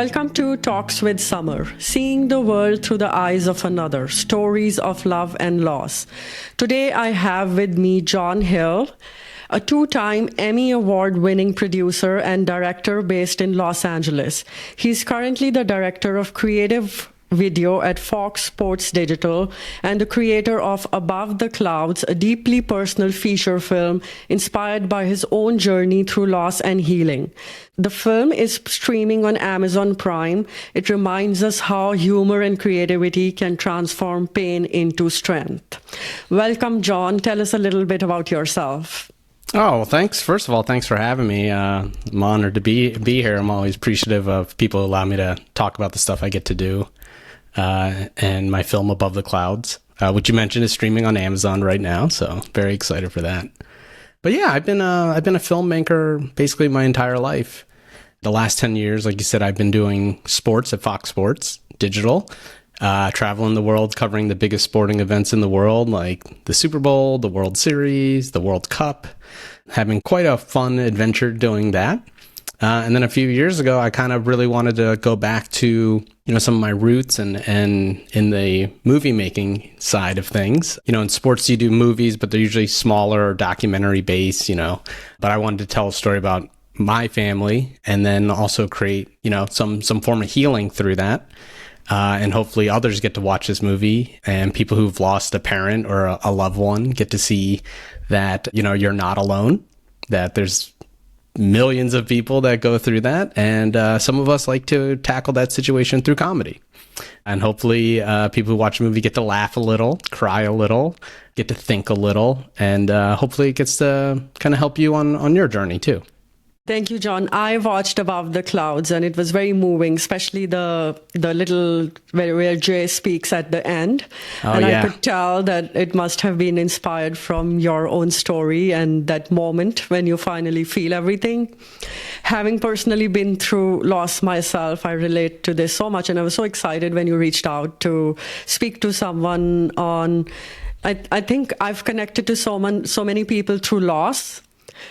Welcome to Talks with Summer, seeing the world through the eyes of another, stories of love and loss. Today I have with me Jon Hill, a two-time Emmy Award winning producer and director based in Los Angeles. He's currently the director of creative video at Fox Sports Digital and the creator of Above the Clouds, a deeply personal feature film inspired by his own journey through loss and healing. The film is streaming on Amazon Prime. It reminds us how humor and creativity can transform pain into strength. Welcome, Jon. Tell us a little bit about yourself. Oh, well, thanks. First of all, thanks for having me. I'm honored to be here. I'm always appreciative of people who allow me to talk about the stuff I get to do. And my film Above the Clouds, which you mentioned is streaming on Amazon right now. So very excited for that. But yeah, I've been a filmmaker basically my entire life. The last 10 years, like you said, I've been doing sports at Fox Sports Digital, traveling the world, covering the biggest sporting events in the world, like the Super Bowl, the World Series, the World Cup, having quite a fun adventure doing that. And then a few years ago, I kind of really wanted to go back to, some of my roots and in the movie making side of things. In sports, you do movies, but they're usually smaller or documentary based, but I wanted to tell a story about my family and then also create, some form of healing through that. And hopefully others get to watch this movie and people who've lost a parent or a loved one get to see that, you're not alone, that there's millions of people that go through that. And some of us like to tackle that situation through comedy. And hopefully people who watch the movie get to laugh a little, cry a little, get to think a little, and hopefully it gets to kind of help you on your journey too. Thank you, Jon. I watched Above the Clouds and it was very moving, especially the little where Jay speaks at the end. I could tell that it must have been inspired from your own story and that moment when you finally feel everything. Having personally been through loss myself, I relate to this so much. And I was so excited when you reached out to speak to someone on, I think I've connected to so many people through loss.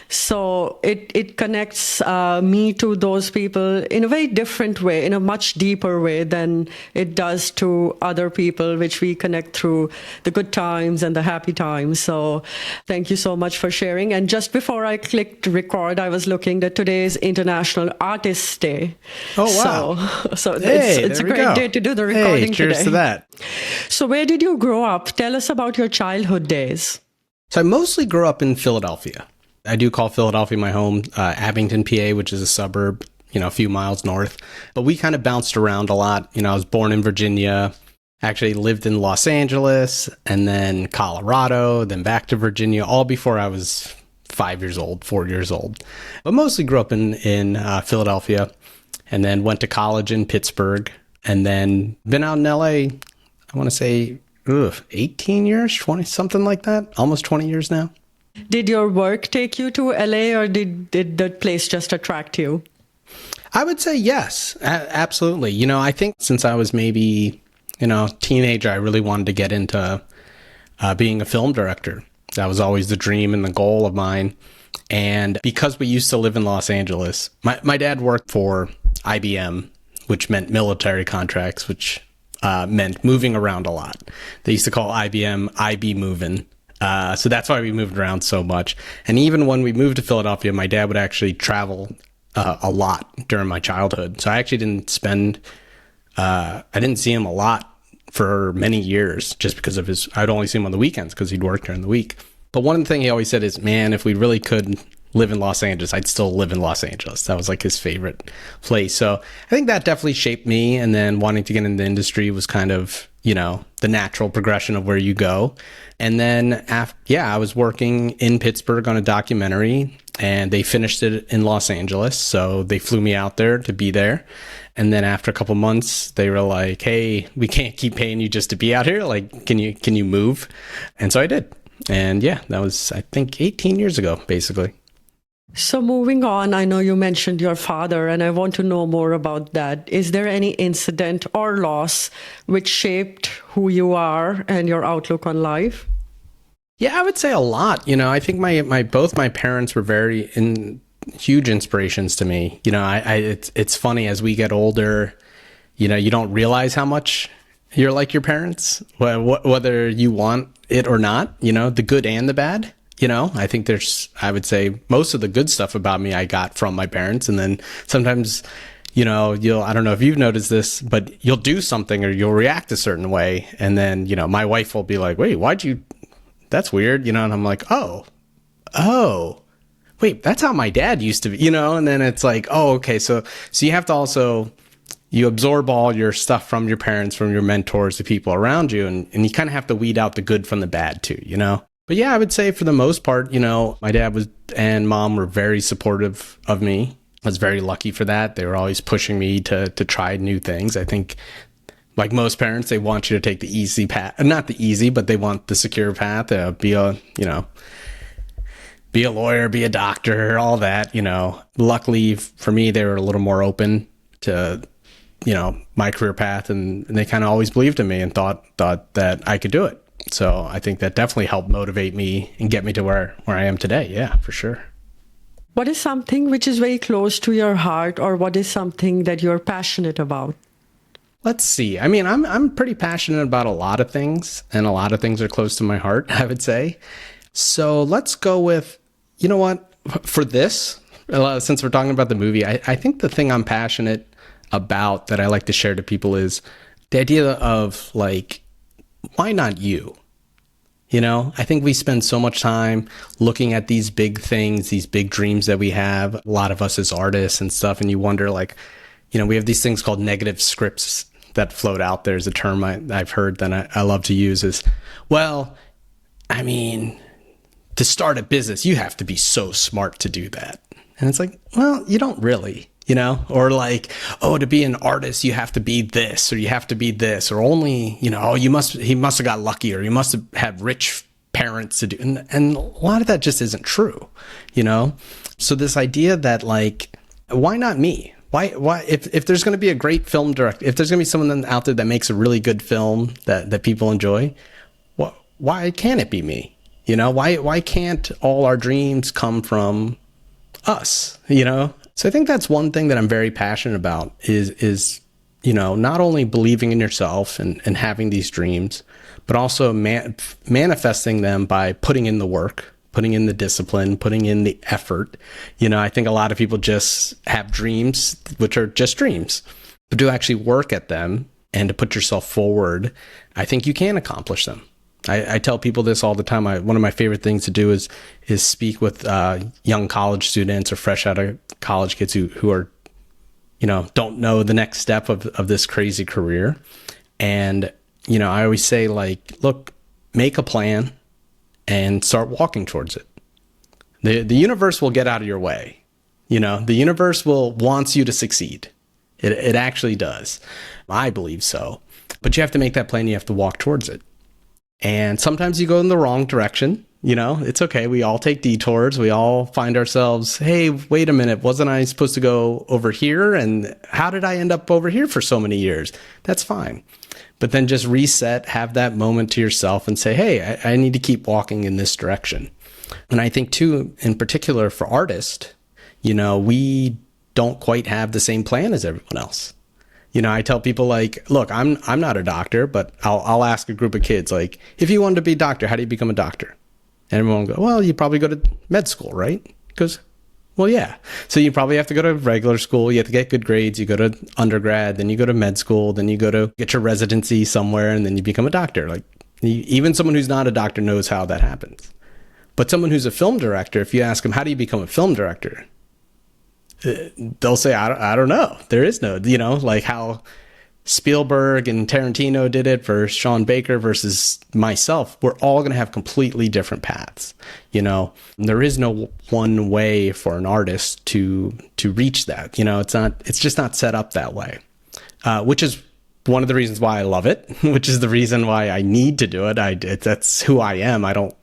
So it connects me to those people in a very different way, in a much deeper way than it does to other people, which we connect through the good times and the happy times. So thank you so much for sharing. And just before I clicked record, I was looking that today is International Artists Day. Oh, wow. So it's a great day to do the recording cheers today. To that. So where did you grow up? Tell us about your childhood days. So I mostly grew up in Philadelphia. I do call Philadelphia my home, Abington, PA, which is a suburb, a few miles north. But we kind of bounced around a lot. I was born in Virginia, actually lived in Los Angeles, and then Colorado, then back to Virginia, all before I was 4 years old. But mostly grew up in Philadelphia, and then went to college in Pittsburgh, and then been out in LA, I want to say, 18 years, 20, something like that, almost 20 years now. Did your work take you to LA or did that place just attract you? I would say yes, absolutely. I think since I was maybe, teenager, I really wanted to get into being a film director. That was always the dream and the goal of mine. And because we used to live in Los Angeles, my dad worked for IBM, which meant military contracts, which meant moving around a lot. They used to call IBM IB moving. So that's why we moved around so much. And even when we moved to Philadelphia, my dad would actually travel a lot during my childhood. So I actually I didn't see him a lot for many years just because of I'd only see him on the weekends because he'd work during the week. But one thing he always said is, man, if we really could live in Los Angeles, I'd still live in Los Angeles. That was like his favorite place. So I think that definitely shaped me. And then wanting to get into the industry was kind of, the natural progression of where you go. And then I was working in Pittsburgh on a documentary and they finished it in Los Angeles. So they flew me out there to be there. And then after a couple months, they were like, hey, we can't keep paying you just to be out here. Like, can you move? And so I did. And yeah, that was, I think, 18 years ago, basically. So moving on, I know you mentioned your father, and I want to know more about that. Is there any incident or loss which shaped who you are and your outlook on life? Yeah, I would say a lot. I think both my parents were very huge inspirations to me. You know, it's funny as we get older, you know, you don't realize how much you're like your parents, whether you want it or not, you know, the good and the bad. You know, I think I would say most of the good stuff about me I got from my parents. And then sometimes, you know, I don't know if you've noticed this, but you'll do something or you'll react a certain way. And then, you know, my wife will be like, wait, that's weird, you know? And I'm like, oh, wait, that's how my dad used to be, you know? And then it's like, oh, okay. So you have to also, you absorb all your stuff from your parents, from your mentors, the people around you. And you kind of have to weed out the good from the bad too, you know? But yeah, I would say for the most part, you know, my dad and mom were very supportive of me. I was very lucky for that. They were always pushing me to try new things. I think like most parents, they want you to take the easy path, not the easy, but they want the secure path, be a lawyer, be a doctor, all that, you know. Luckily for me, they were a little more open to, you know, my career path, and they kind of always believed in me and thought that I could do it. So I think that definitely helped motivate me and get me to where I am today. Yeah, for sure. What is something which is very close to your heart, or what is something that you're passionate about? Let's see. I mean, I'm pretty passionate about a lot of things, and a lot of things are close to my heart, I would say. So let's go with, you know what, for this, since we're talking about the movie, I think the thing I'm passionate about that I like to share to people is the idea of like, why not you? You know, I think we spend so much time looking at these big things, these big dreams that we have, a lot of us as artists and stuff. And you wonder, like, you know, we have these things called negative scripts that float out. There's a term I've heard that I love to use is, well, I mean, to start a business, you have to be so smart to do that. And it's like, well, you don't really. You know, or like, oh, to be an artist, you have to be this, or you have to be this, or only, you know, oh, he must have got lucky, or you must have had rich parents to do. And a lot of that just isn't true, you know? So this idea that like, why not me? Why, if there's going to be a great film director, if there's going to be someone out there that makes a really good film that people enjoy, why can't it be me? You know, why can't all our dreams come from us, you know? So I think that's one thing that I'm very passionate about is, you know, not only believing in yourself and having these dreams, but also manifesting them by putting in the work, putting in the discipline, putting in the effort. You know, I think a lot of people just have dreams, which are just dreams, but to actually work at them and to put yourself forward, I think you can accomplish them. I tell people this all the time. One of my favorite things to do is speak with young college students or fresh out of college kids who are, you know, don't know the next step of this crazy career. And, you know, I always say, like, look, make a plan and start walking towards it. The universe will get out of your way. You know, the universe wants you to succeed. It actually does. I believe so. But you have to make that plan. You have to walk towards it. And sometimes you go in the wrong direction. You know, it's okay. We all take detours. We all find ourselves, hey, wait a minute. Wasn't I supposed to go over here? And how did I end up over here for so many years? That's fine. But then just reset, have that moment to yourself and say, hey, I need to keep walking in this direction. And I think too, in particular for artists, you know, we don't quite have the same plan as everyone else. You know, I tell people, like, look, I'm not a doctor, but I'll ask a group of kids, like, if you wanted to be a doctor, how do you become a doctor? And everyone will go, well, you probably go to med school, right? Because, well, yeah. So you probably have to go to regular school. You have to get good grades. You go to undergrad, then you go to med school, then you go to get your residency somewhere, and then you become a doctor. Like, even someone who's not a doctor knows how that happens. But someone who's a film director, if you ask them, how do you become a film director? They'll say, I don't know. There is no, you know, like how Spielberg and Tarantino did it versus Sean Baker versus myself. We're all going to have completely different paths. You know, there is no one way for an artist to reach that. You know, it's just not set up that way, which is one of the reasons why I love it, which is the reason why I need to do it. That's who I am. I don't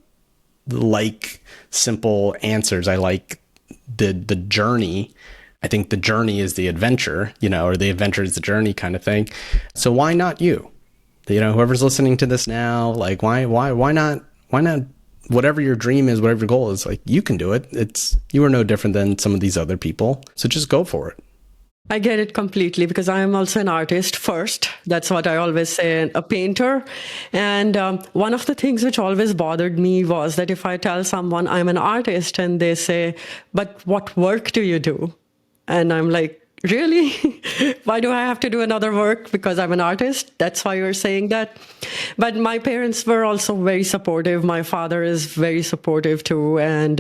like simple answers. I like the journey. I think the journey is the adventure, you know, or the adventure is the journey kind of thing. So why not you? You know, whoever's listening to this now, like why not whatever your dream is, whatever your goal is, like, you can do it. You are no different than some of these other people. So just go for it. I get it completely, because I am also an artist first. That's what I always say, a painter. And one of the things which always bothered me was that if I tell someone I'm an artist and they say, but what work do you do? And I'm like, really? Why do I have to do another work because I'm an artist? That's why you're saying that. But my parents were also very supportive. My father is very supportive too. And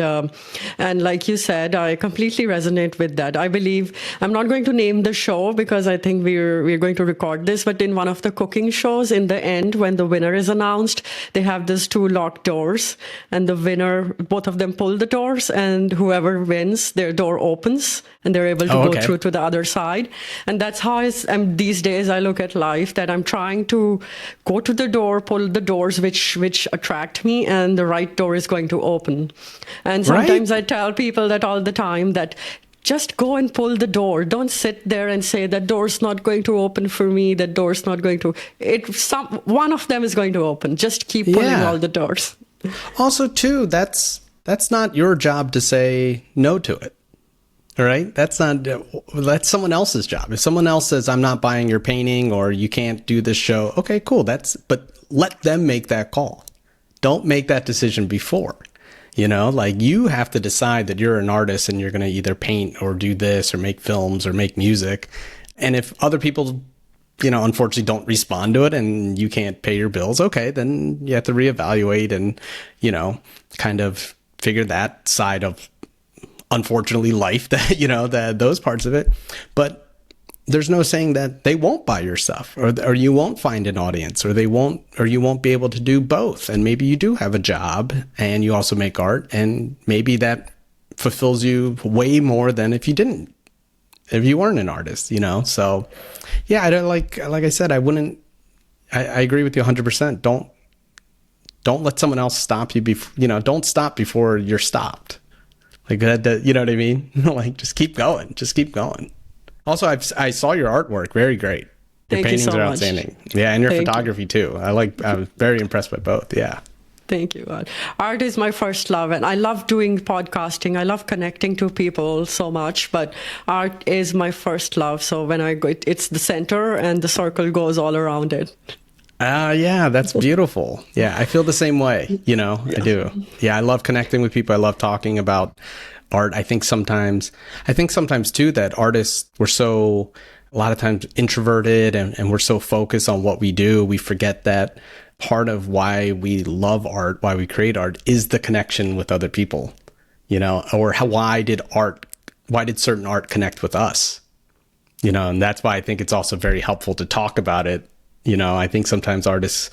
like you said, I completely resonate with that. I believe, I'm not going to name the show because I think we're going to record this, but in one of the cooking shows, in the end, when the winner is announced, they have these two locked doors, and the winner, both of them pull the doors, and whoever wins, their door opens and they're able to go through to the other side. And that's how these days I look at life, that I'm trying to go to the door, pull the doors which attract me, and the right door is going to open. And sometimes I tell people that all the time, that just go and pull the door. Don't sit there and say that door's not going to open for me, that door's not going to, one of them is going to open. Just keep pulling all the doors. Also too, that's not your job to say no to it. All right. That's someone else's job. If someone else says, I'm not buying your painting, or you can't do this show. Okay, cool. But let them make that call. Don't make that decision before, like, you have to decide that you're an artist and you're going to either paint or do this or make films or make music. And if other people, unfortunately don't respond to it and you can't pay your bills, okay, then you have to reevaluate and, kind of figure that side of, unfortunately, life, that those parts of it. But there's no saying that they won't buy your stuff, or you won't find an audience, or you won't be able to do both. And maybe you do have a job and you also make art, and maybe that fulfills you way more than if you weren't an artist, So yeah, I don't like I said, I agree with you 100%. Don't let someone else stop you don't stop before you're stopped. Like that, you know what I mean? Like, just keep going. Also, I saw your artwork. Very great. Your paintings are outstanding. Yeah, and your photography too. I was very impressed by both. Yeah. Thank you. Art is my first love, and I love doing podcasting. I love connecting to people so much, but art is my first love. So when I go, it's the center, and the circle goes all around it. Yeah, that's beautiful. Yeah, I feel the same way, I do. Yeah, I love connecting with people. I love talking about art. I think sometimes too, that artists, we're so, a lot of times, introverted, and we're so focused on what we do. We forget that part of why we love art, why we create art, is the connection with other people, or why did certain art connect with us, and that's why I think it's also very helpful to talk about it. I think sometimes artists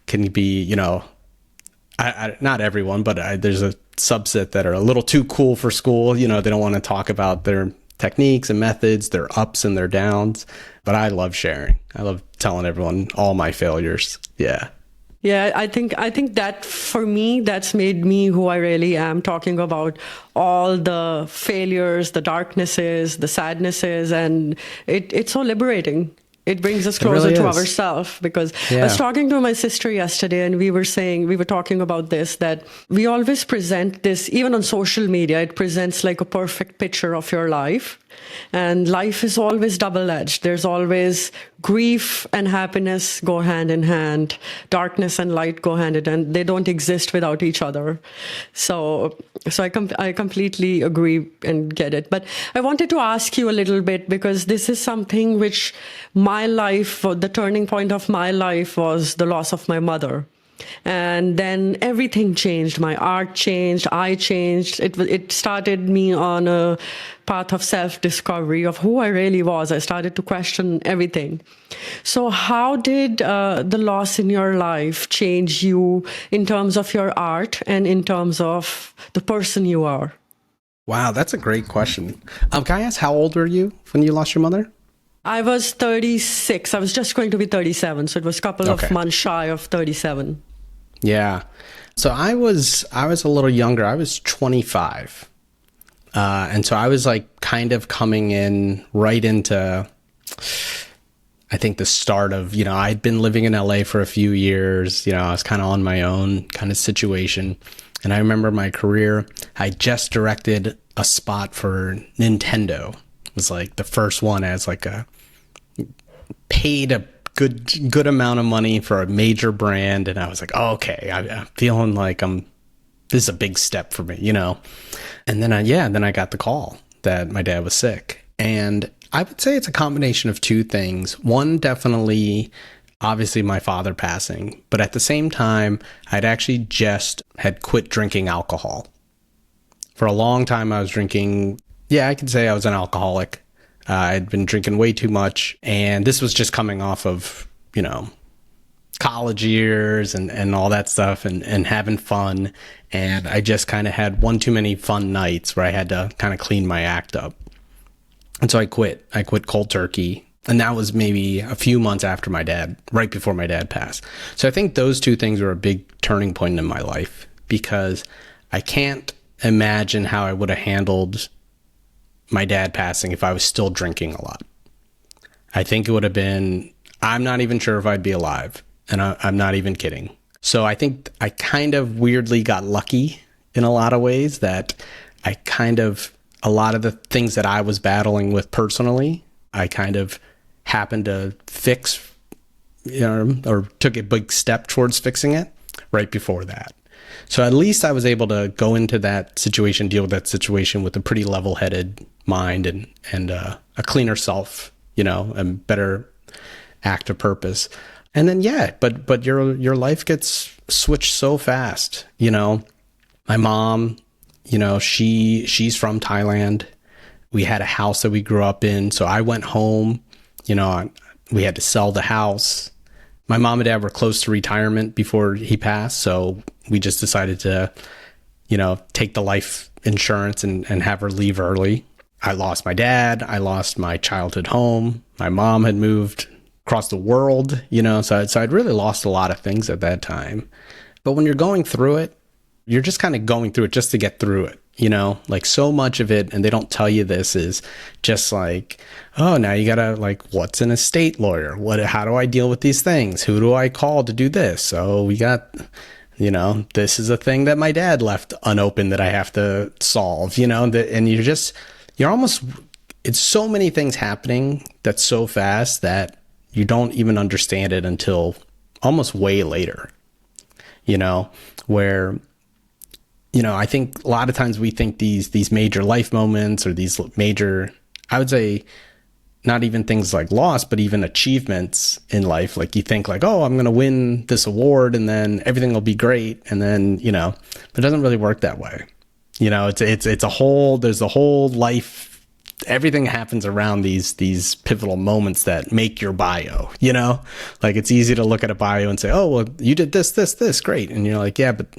can be, not everyone, but there's a subset that are a little too cool for school. They don't want to talk about their techniques and methods, their ups and their downs. But I love sharing. I love telling everyone all my failures. Yeah. Yeah, I think that for me, that's made me who I really am, talking about all the failures, the darknesses, the sadnesses, and it's so liberating. It brings us closer to ourselves, because I was talking to my sister yesterday, and we were talking about this, that we always present this, even on social media, it presents like a perfect picture of your life. And life is always double-edged. There's always grief and happiness go hand in hand. Darkness and light go hand in hand. They don't exist without each other. So I completely agree and get it. But I wanted to ask you a little bit, because this is something which my life, the turning point of my life was the loss of my mother. And then everything changed. My art changed. I changed. It started me on a path of self-discovery of who I really was. I started to question everything. So how did the loss in your life change you in terms of your art and in terms of the person you are? Wow, that's a great question. Can I ask, how old were you when you lost your mother? I was 36. I was just going to be 37. So it was a couple of months shy of 37. Yeah. So I was a little younger. I was 25. And so I was like kind of coming in right into, I think, the start of, I'd been living in LA for a few years. I was kind of on my own kind of situation. And I remember my career, I just directed a spot for Nintendo. It was like the first one as like a paid a good amount of money for a major brand. And I was like, oh, okay, I'm feeling like this is a big step for me, you know? And then I got the call that my dad was sick. And I would say it's a combination of two things. One, definitely, obviously my father passing, but at the same time, I'd actually just had quit drinking alcohol. For a long time, I was drinking. Yeah, I could say I was an alcoholic. I'd been drinking way too much. And this was just coming off of, you know, college years and all that stuff and having fun. And I just kind of had one too many fun nights where I had to kind of clean my act up. And so I quit cold turkey. And that was maybe a few months after right before my dad passed. So I think those two things were a big turning point in my life, because I can't imagine how I would have handled my dad passing if I was still drinking a lot. I think it would have been, I'm not even sure if I'd be alive. And I'm not even kidding. So I think I kind of weirdly got lucky in a lot of ways, that a lot of the things that I was battling with personally, I kind of happened to fix, you know, or took a big step towards fixing it right before that. So at least I was able to go into that situation, deal with that situation with a pretty level-headed mind and a cleaner self, you know, a better act of purpose. And then, but your life gets switched so fast. You know, my mom, you know, she's from Thailand. We had a house that we grew up in. So I went home, you know, we had to sell the house. My mom and dad were close to retirement before he passed. So we just decided to, you know, take the life insurance and have her leave early. I lost my dad. I lost my childhood home. My mom had moved across the world, you know, so I'd really lost a lot of things at that time. But when you're going through it, you're just kind of going through it just to get through it, you know, like so much of it. And they don't tell you this is just like, oh, now you gotta like, what's an estate lawyer? How do I deal with these things? Who do I call to do this? So we got, you know, this is a thing that my dad left unopened that I have to solve, you know, and it's so many things happening that's so fast that you don't even understand it until almost way later, you know, where, you know, I think a lot of times we think these major life moments or these major, I would say not even things like loss, but even achievements in life. Like you think like, oh, I'm going to win this award and then everything will be great. And then, you know, but it doesn't really work that way. You know, there's a whole life. Everything happens around these pivotal moments that make your bio, you know, like it's easy to look at a bio and say, oh, well, you did this, great. And you're like, yeah, but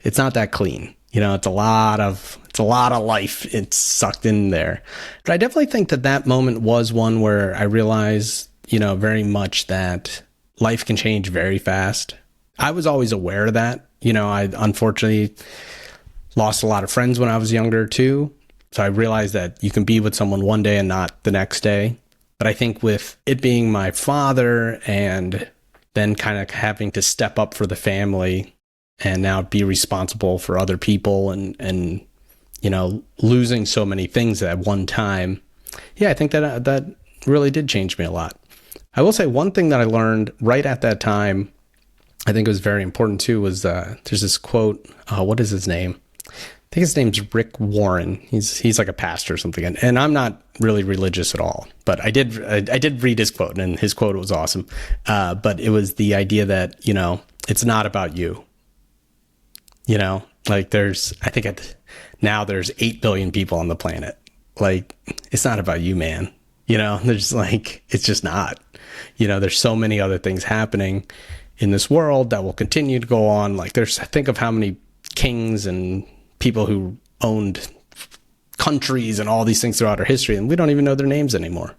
it's not that clean. You know, it's a lot of life. It's sucked in there. But I definitely think that moment was one where I realized, you know, very much that life can change very fast. I was always aware of that. You know, I unfortunately lost a lot of friends when I was younger too. So I realized that you can be with someone one day and not the next day. But I think with it being my father and then kind of having to step up for the family and now be responsible for other people and you know, losing so many things at one time. Yeah, I think that really did change me a lot. I will say one thing that I learned right at that time, I think it was very important too, was there's this quote, what is his name? I think his name's Rick Warren. He's like a pastor or something. And I'm not really religious at all, but I did read his quote, and his quote was awesome. But it was the idea that, you know, it's not about you. You know, like there's 8 billion people on the planet. Like, it's not about you, man. You know, there's like, it's just not, you know, there's so many other things happening in this world that will continue to go on. Like think of how many kings and people who owned countries and all these things throughout our history, and we don't even know their names anymore.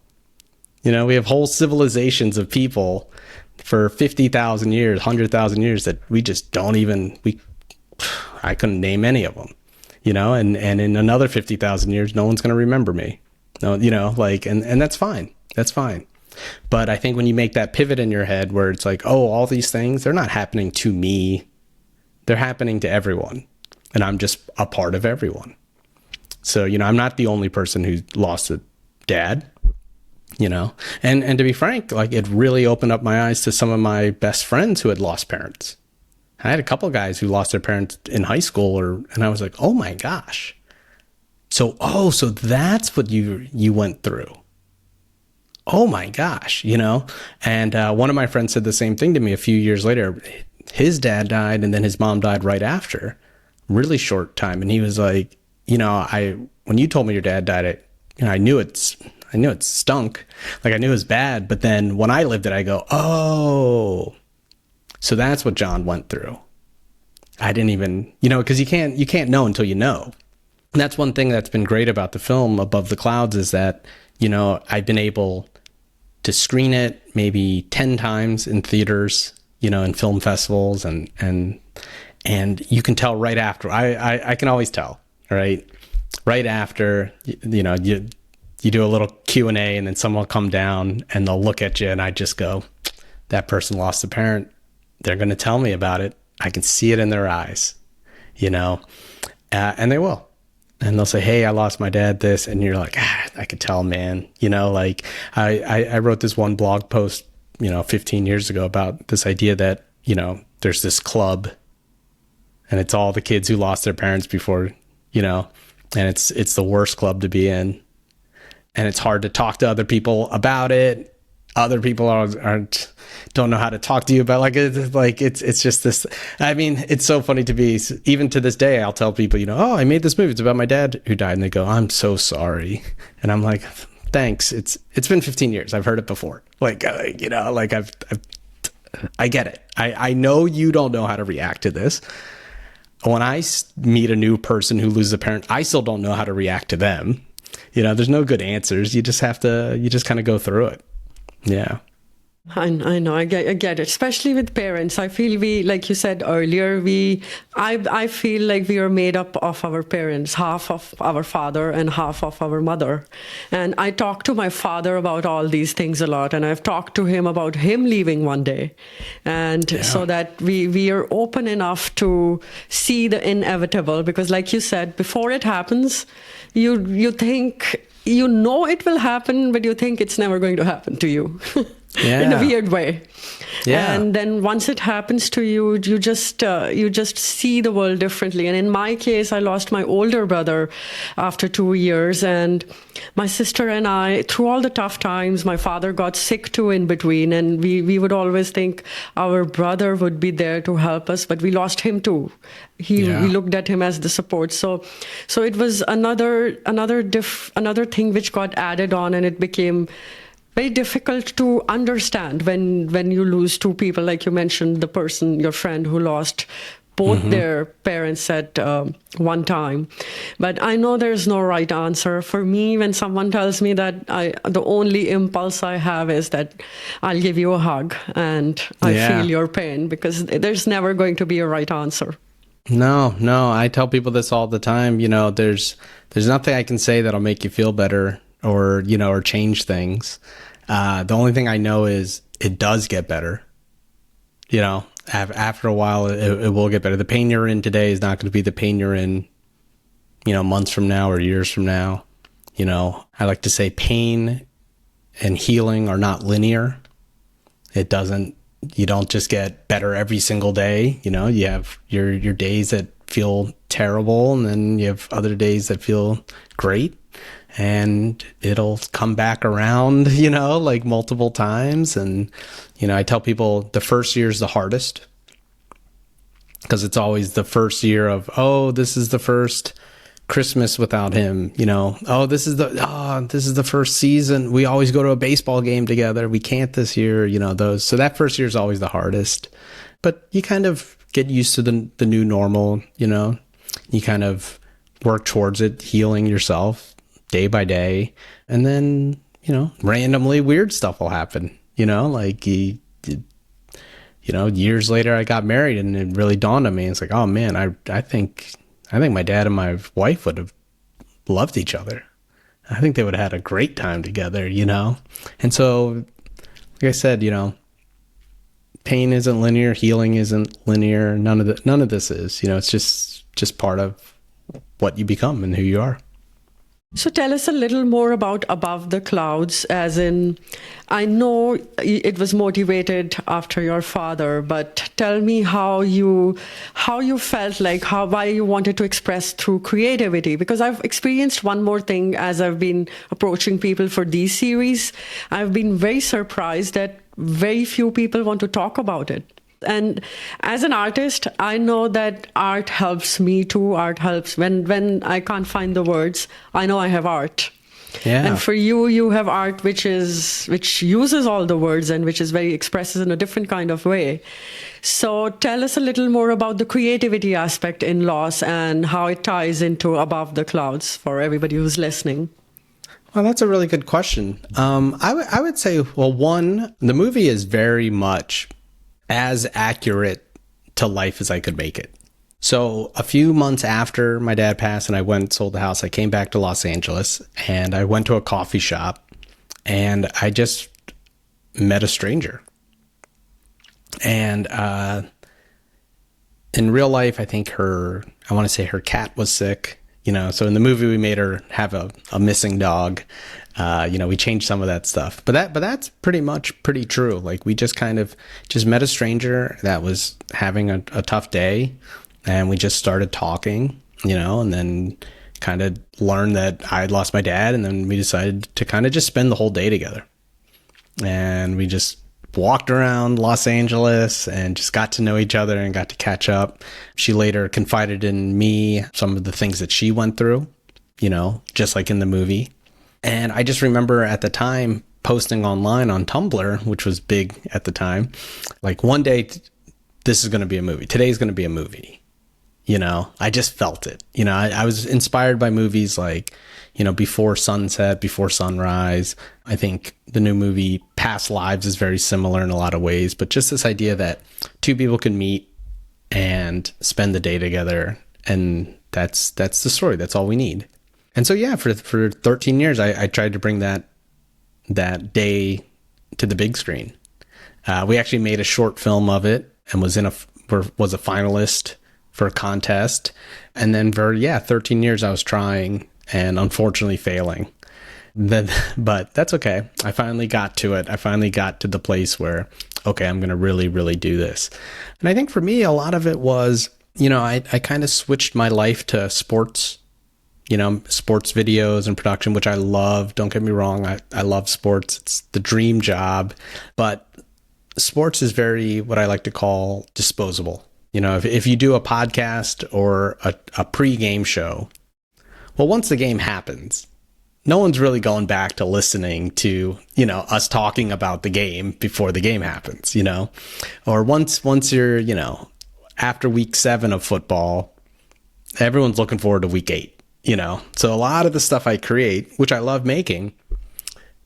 You know, we have whole civilizations of people for 50,000 years, 100,000 years that we just don't even, I couldn't name any of them, you know, and in another 50,000 years, no one's going to remember me. No, you know, like, and that's fine. That's fine. But I think when you make that pivot in your head where it's like, oh, all these things, they're not happening to me. They're happening to everyone. and I'm just a part of everyone. So, I'm not the only person who lost a dad, and to be frank, like, it really opened up my eyes to some of my best friends who had lost parents. I had a couple of guys who lost their parents in high school, and I was like, oh my gosh. So that's what you went through. Oh my gosh, and one of my friends said the same thing to me a few years later. His dad died, and then his mom died right after, really short time. And he was like, when you told me your dad died, I knew it stunk. Like, I knew it was bad. But then when I lived it, I go, oh, so that's what Jon went through. I didn't even, because you can't know until you know. And that's one thing that's been great about the film Above the Clouds is that, I've been able to screen it maybe 10 times in theaters, in film festivals, and you can tell right after. I can always tell, right? Right after, you do a little Q&A, and then someone will come down and they'll look at you, and I just go, that person lost a parent. They're going to tell me about it. I can see it in their eyes, and they will. And they'll say, hey, I lost my dad, this. And you're like, I could tell, man. Like, I wrote this one blog post, 15 years ago about this idea that, there's this club, and it's all the kids who lost their parents before, and it's the worst club to be in. And it's hard to talk to other people about it. Other people don't know how to talk to you about it's just this. I mean, it's so funny to be, even to this day, I'll tell people, oh, I made this movie. It's about my dad who died. And they go, I'm so sorry. And I'm like, thanks. It's been 15 years. I've heard it before. I get it. I know you don't know how to react to this. When I meet a new person who loses a parent, I still don't know how to react to them. There's no good answers. You just kind of go through it. Yeah. I know, I get it. Especially with parents, I feel like you said earlier, I feel like we are made up of our parents, half of our father and half of our mother. And I talk to my father about all these things a lot, and I've talked to him about him leaving one day, and so that we are open enough to see the inevitable. Because, like you said, before it happens, you think it will happen, but you think it's never going to happen to you. In a weird way. Yeah. And then once it happens to you, you just see the world differently. And in my case, I lost my older brother after 2 years, and my sister and I, through all the tough times, my father got sick too in between, and we would always think our brother would be there to help us, but we lost him too. We looked at him as the support. So it was another thing which got added on, and it became very difficult to understand when you lose two people, like you mentioned, the person, your friend who lost both their parents at one time. But I know there's no right answer. For me, when someone tells me that, the only impulse I have is that I'll give you a hug and I feel your pain, because there's never going to be a right answer. No, I tell people this all the time. There's nothing I can say that'll make you feel better or change things. The only thing I know is it does get better. After a while, it will get better. The pain you're in today is not going to be the pain you're in, months from now or years from now. I like to say pain and healing are not linear. You don't just get better every single day. You have your days that feel terrible, and then you have other days that feel great. And it'll come back around, multiple times. And, I tell people the first year is the hardest, because it's always the first year of, oh, this is the first Christmas without him, oh, this is the first season. We always go to a baseball game together. We can't this year, those. So that first year is always the hardest, but you kind of get used to the new normal, you kind of work towards it, healing yourself day by day. And then, randomly weird stuff will happen, years later I got married, and it really dawned on me. It's like, oh man, I think my dad and my wife would have loved each other. I think they would have had a great time together, And so, like I said, pain isn't linear, healing isn't linear. None of this is, it's just part of what you become and who you are. So tell us a little more about Above the Clouds, as in, I know it was motivated after your father, but tell me how you felt, like why you wanted to express through creativity. Because I've experienced one more thing as I've been approaching people for these series. I've been very surprised that very few people want to talk about it. And as an artist, I know that art helps me too. Art helps when I can't find the words. I know I have art. Yeah. And for you, you have art which uses all the words and which is very expresses in a different kind of way. So tell us a little more about the creativity aspect in loss and how it ties into Above the Clouds for everybody who's listening. Well, that's a really good question. I would say, well, one, the movie is very much as accurate to life as I could make it. So a few months after my dad passed and I went and sold the house, I came back to Los Angeles and I went to a coffee shop and I just met a stranger. And in real life, I think I want to say her cat was sick. So in the movie we made her have a missing dog. We changed some of that stuff, but that's pretty true. Like we just kind of just met a stranger that was having a tough day and we just started talking, and then kind of learned that I had lost my dad. And then we decided to kind of just spend the whole day together, and we just walked around Los Angeles and just got to know each other and got to catch up. She later confided in me some of the things that she went through, just like in the movie. And I just remember at the time posting online on Tumblr, which was big at the time, like one day, this is going to be a movie. Today's going to be a movie. I just felt it. I was inspired by movies like, Before Sunset, Before Sunrise. I think the new movie Past Lives is very similar in a lot of ways, but just this idea that two people can meet and spend the day together. And that's the story. That's all we need. And so, yeah, for 13 years, I tried to bring that day to the big screen. We actually made a short film of it and was a finalist for a contest. And then for 13 years, I was trying and unfortunately failing. But that's okay. I finally got to it. I finally got to the place where, okay, I'm going to really, really do this. And I think for me, a lot of it was, I kind of switched my life to sports. Sports videos and production, which I love. Don't get me wrong. I love sports. It's the dream job, but sports is very, what I like to call disposable. If you do a podcast or a pre-game show, well, once the game happens, no one's really going back to listening to, us talking about the game before the game happens, or once you're, after week 7 of football, everyone's looking forward to week 8. So a lot of the stuff I create, which I love making,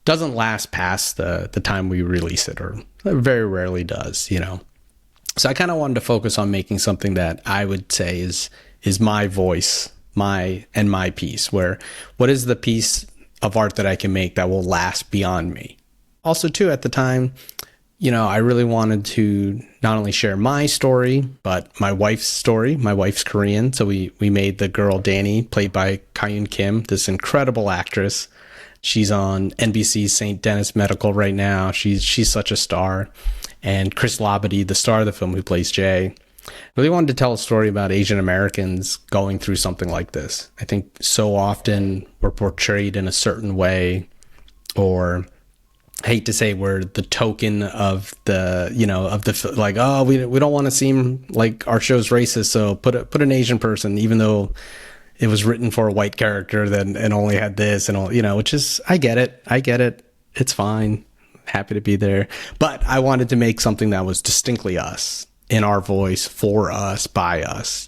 doesn't last past the time we release it, or very rarely does, So I kind of wanted to focus on making something that I would say is my voice, my piece, where what is the piece of art that I can make that will last beyond me. Also too, at the time, I really wanted to not only share my story, but my wife's story. My wife's Korean. So we made the girl Danny, played by Kyun Kim, this incredible actress. She's on NBC's St. Denis Medical right now. She's such a star. And Chris Labadie, the star of the film, who plays Jay, really wanted to tell a story about Asian Americans going through something like this. I think so often we're portrayed in a certain way, or I hate to say we're the token of the, like, oh, we don't want to seem like our show's racist, so put an Asian person, even though it was written for a white character and only had this and all, which is, I get it. It's fine. Happy to be there. But I wanted to make something that was distinctly us, in our voice, for us, by us.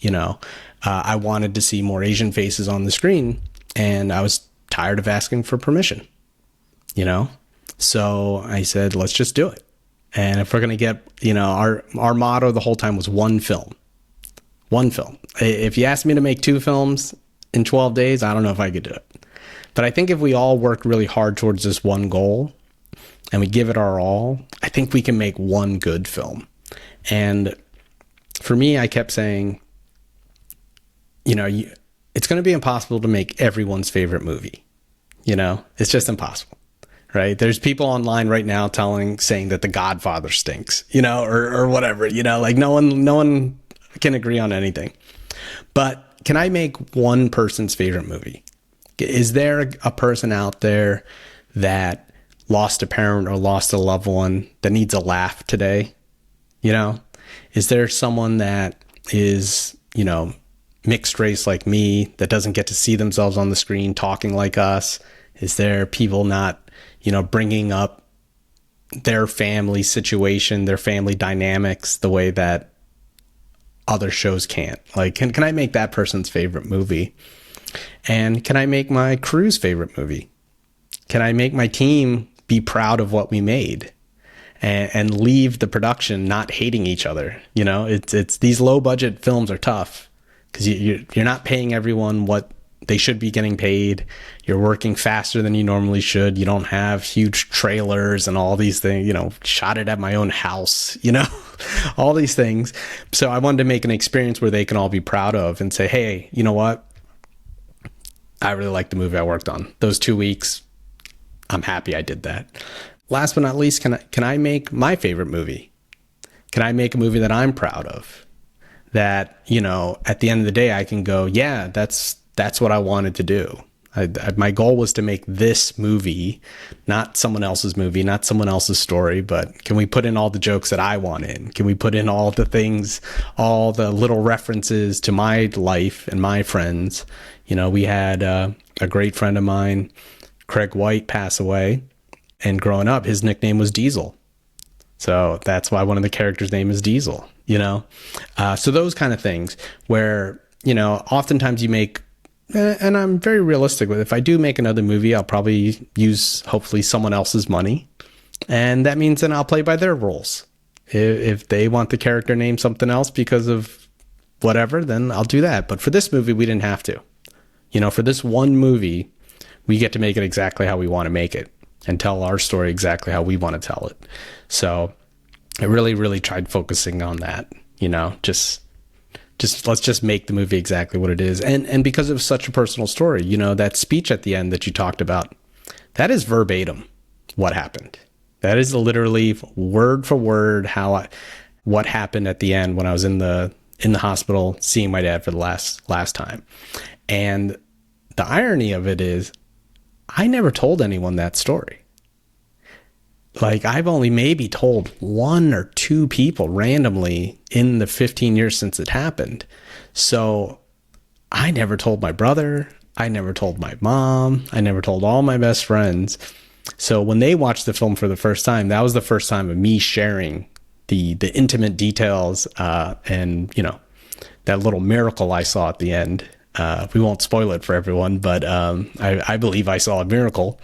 I wanted to see more Asian faces on the screen, and I was tired of asking for permission, So I said, let's just do it. And if we're going to get, our motto the whole time was one film. If you asked me to make 2 films in 12 days, I don't know if I could do it. But I think if we all work really hard towards this one goal and we give it our all, I think we can make one good film. And for me, I kept saying, it's going to be impossible to make everyone's favorite movie. It's just impossible, right? There's people online right now saying that The Godfather stinks, or whatever, like no one can agree on anything. But can I make one person's favorite movie? Is there a person out there that lost a parent or lost a loved one that needs a laugh today? Is there someone that is, mixed race like me that doesn't get to see themselves on the screen talking like us? Is there people not, bringing up their family situation, their family dynamics the way that other shows can't? Like, can I make that person's favorite movie? And can I make my crew's favorite movie? Can I make my team be proud of what we made and leave the production not hating each other? It's these low budget films are tough because you're not paying everyone what they should be getting paid. You're working faster than you normally should. You don't have huge trailers and all these things, shot it at my own house, all these things. So I wanted to make an experience where they can all be proud of and say, hey, you know what? I really like the movie I worked on. Those 2 weeks, I'm happy I did that. Last but not least, can I make my favorite movie? Can I make a movie that I'm proud of? That, at the end of the day, I can go, yeah, that's what I wanted to do. My goal was to make this movie, not someone else's movie, not someone else's story, but can we put in all the jokes that I want in? Can we put in all the things, all the little references to my life and my friends? We had a great friend of mine, Craig White, pass away. And growing up, his nickname was Diesel. So that's why one of the characters' name is Diesel, So those kind of things where, oftentimes you make, and I'm very realistic with it. If I do make another movie, I'll probably use hopefully someone else's money. And that means then I'll play by their rules. If they want the character name something else because of whatever, then I'll do that. But for this movie, we didn't have to. For this one movie, we get to make it exactly how we want to make it and tell our story exactly how we want to tell it. So I really, really tried focusing on that, just let's just make the movie exactly what it is. And because it was such a personal story, that speech at the end that you talked about, that is verbatim what happened. That is literally word for word what happened at the end when I was in the hospital seeing my dad for the last time. And the irony of it is I never told anyone that story. Like, I've only maybe told 1 or 2 people randomly in the 15 years since it happened. So I never told my brother. I never told my mom. I never told all my best friends. So when they watched the film for the first time, that was the first time of me sharing the intimate details and, that little miracle I saw at the end. We won't spoil it for everyone, but I believe I saw a miracle,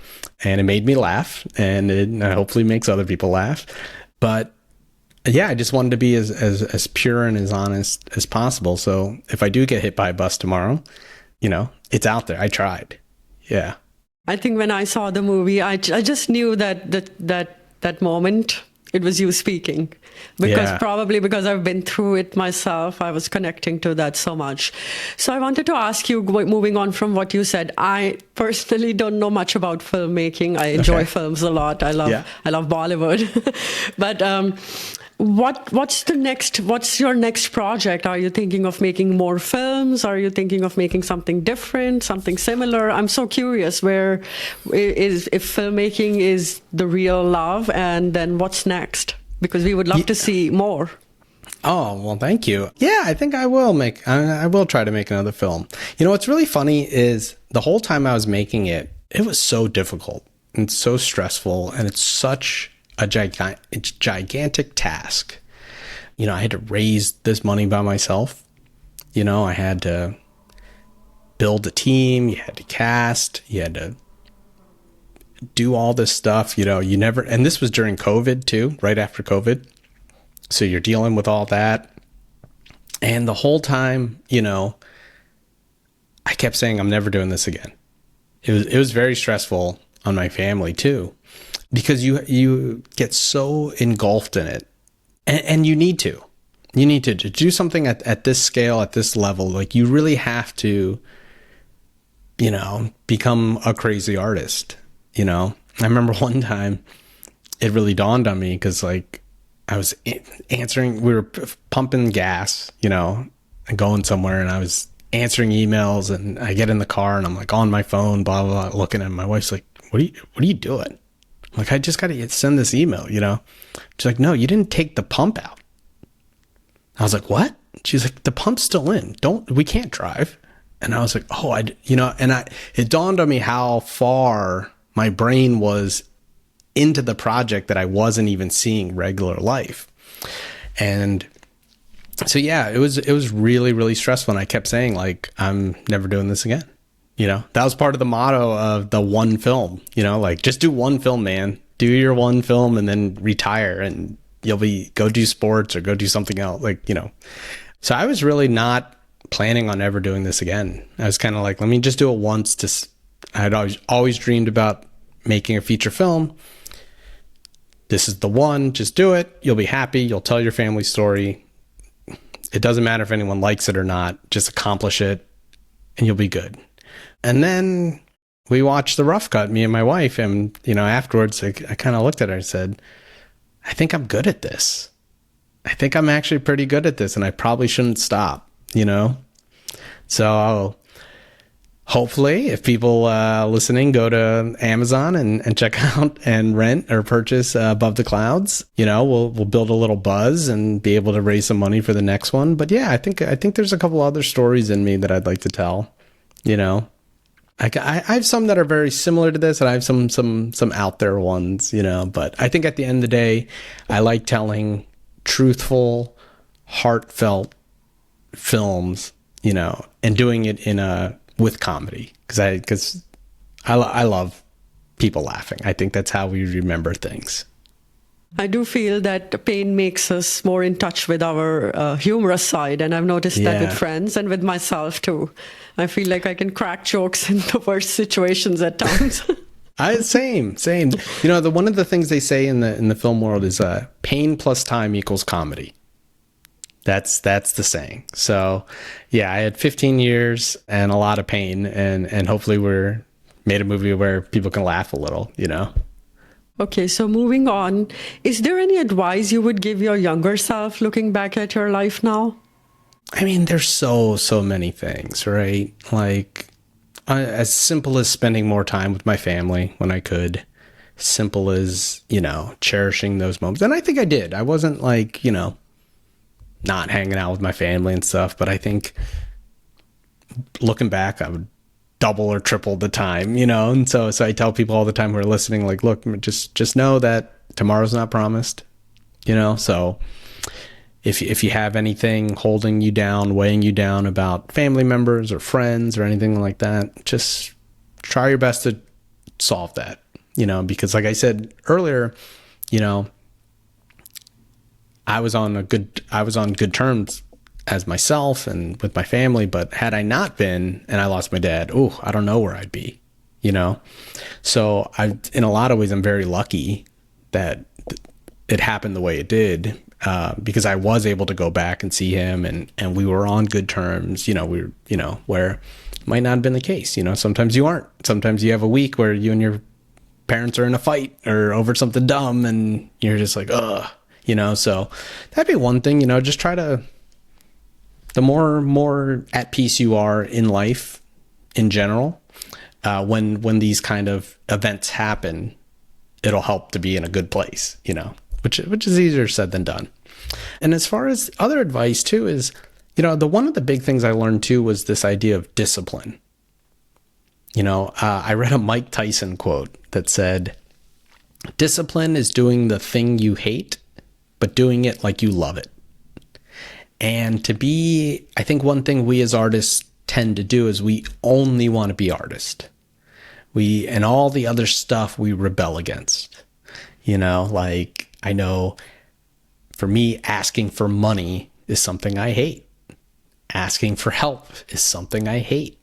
and it made me laugh, and it hopefully makes other people laugh. But yeah, I just wanted to be as pure and as honest as possible. So if I do get hit by a bus tomorrow, it's out there. I tried. Yeah. I think when I saw the movie, I just knew that moment, it was you speaking, probably because I've been through it myself. I was connecting to that so much. So I wanted to ask you, moving on from what you said, I personally don't know much about filmmaking. I enjoy films a lot. I love Bollywood. But what's your next project? Are you thinking of making more films? Are you thinking of making something different, something similar? I'm so curious if filmmaking is the real love, and then what's next? Because we would love to see more. Oh, well, thank you. Yeah, I think I will try to make another film. What's really funny is the whole time I was making it, it was so difficult and so stressful, and it's such a gigantic task. I had to raise this money by myself. I had to build a team. You had to cast. You had to do all this stuff. And this was during COVID too, right after COVID. So you're dealing with all that. And the whole time, I kept saying, I'm never doing this again. It was very stressful on my family too, because you get so engulfed in it, and you need to. You need to do something at this scale, at this level. Like, you really have to, become a crazy artist. I remember one time it really dawned on me, because like I was answering, we were pumping gas, and going somewhere, and I was answering emails, and I get in the car and I'm like on my phone, blah, blah, blah, looking at my wife's like, what are you doing? I'm like, I just got to send this email, She's like, no, you didn't take the pump out. I was like, what? She's like, the pump's still in. We can't drive. And I was like, oh, it dawned on me how far my brain was into the project that I wasn't even seeing regular life. And so, yeah, it was really, really stressful. And I kept saying, like, I'm never doing this again. That was part of the motto of the one film, like, just do one film, man. Do your one film and then retire, and you'll go do sports or go do something else. Like, so I was really not planning on ever doing this again. I was kind of like, let me just do it once. I had always dreamed about making a feature film. This is the one, just do it. You'll be happy. You'll tell your family story. It doesn't matter if anyone likes it or not, just accomplish it and you'll be good. And then we watched the rough cut, me and my wife. And, afterwards I kind of looked at her and said, I think I'm good at this. I think I'm actually pretty good at this, and I probably shouldn't stop, So hopefully, if people listening go to Amazon and check out and rent or purchase Above the Clouds, we'll build a little buzz and be able to raise some money for the next one. But yeah, I think there's a couple other stories in me that I'd like to tell. I have some that are very similar to this, and I have some out there ones, but I think at the end of the day, I like telling truthful, heartfelt films, and doing it with comedy, because I love people laughing. I think that's how we remember things. I do feel that pain makes us more in touch with our humorous side, and I've noticed that with friends and with myself too. I feel like I can crack jokes in the worst situations at times. Same. One of the things they say in the film world is pain plus time equals comedy. That's the saying. So yeah, I had 15 years and a lot of pain, and hopefully we're made a movie where people can laugh a little, Okay, so moving on, is there any advice you would give your younger self looking back at your life now? I mean, there's so many things, right? Like, as simple as spending more time with my family when I could, simple as, cherishing those moments. And I think I did. I wasn't like, not hanging out with my family and stuff, but I think looking back, I would double or triple the time, and so I tell people all the time who are listening, like, look, just know that tomorrow's not promised, so if you have anything holding you down, weighing you down about family members or friends or anything like that, just try your best to solve that, because like I said earlier, I was on good terms as myself and with my family, but had I not been, and I lost my dad, I don't know where I'd be, So in a lot of ways, I'm very lucky that it happened the way it did, because I was able to go back and see him, and we were on good terms, where it might not have been the case. Sometimes you aren't. Sometimes you have a week where you and your parents are in a fight or over something dumb, and you're just like, ugh, so that'd be one thing, just try to, the more at peace you are in life in general, when these kind of events happen, it'll help to be in a good place, which is easier said than done. And as far as other advice too is, one of the big things I learned too was this idea of discipline. I read a Mike Tyson quote that said, "Discipline is doing the thing you hate, but doing it like you love it." And I think one thing we as artists tend to do is we only want to be artists. And all the other stuff we rebel against. Like, I know for me, asking for money is something I hate. Asking for help is something I hate.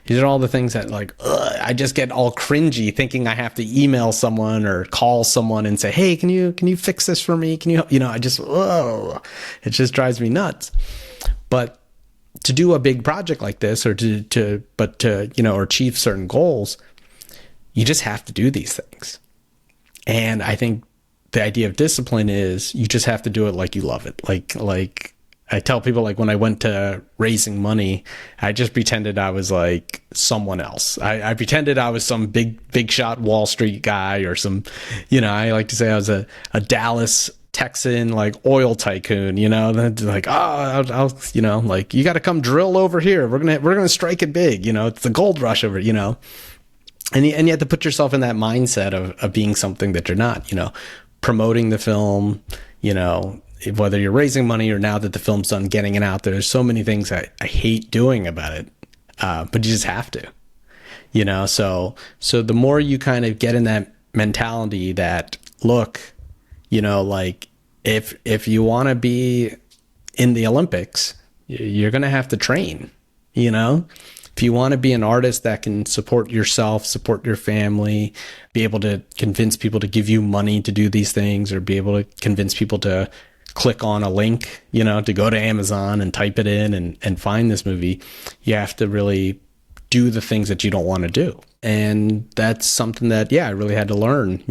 These are all the things that like, I just get all cringy thinking I have to email someone or call someone and say, hey, can you fix this for me? Can you, I just, it just drives me nuts. But to do a big project like this or to achieve certain goals, you just have to do these things. And I think the idea of discipline is you just have to do it like you love it. Like I tell people, like when I went to raising money, I just pretended I was like someone else. I pretended I was some big shot Wall Street guy or some, I like to say I was a Dallas Texan, like oil tycoon, like, I'll like, you got to come drill over here. We're going to strike it big. It's the gold rush over, and you have to put yourself in that mindset of being something that you're not, promoting the film, whether you're raising money or now that the film's done, getting it out there. There's so many things I hate doing about it. But you just have to, so the more you kind of get in that mentality that, look, like if you want to be in the Olympics, you're going to have to train, if you want to be an artist that can support yourself, support your family, be able to convince people to give you money to do these things, or be able to convince people to click on a link, to go to Amazon and type it in and find this movie, you have to really do the things that you don't want to do. And that's something that, I really had to learn,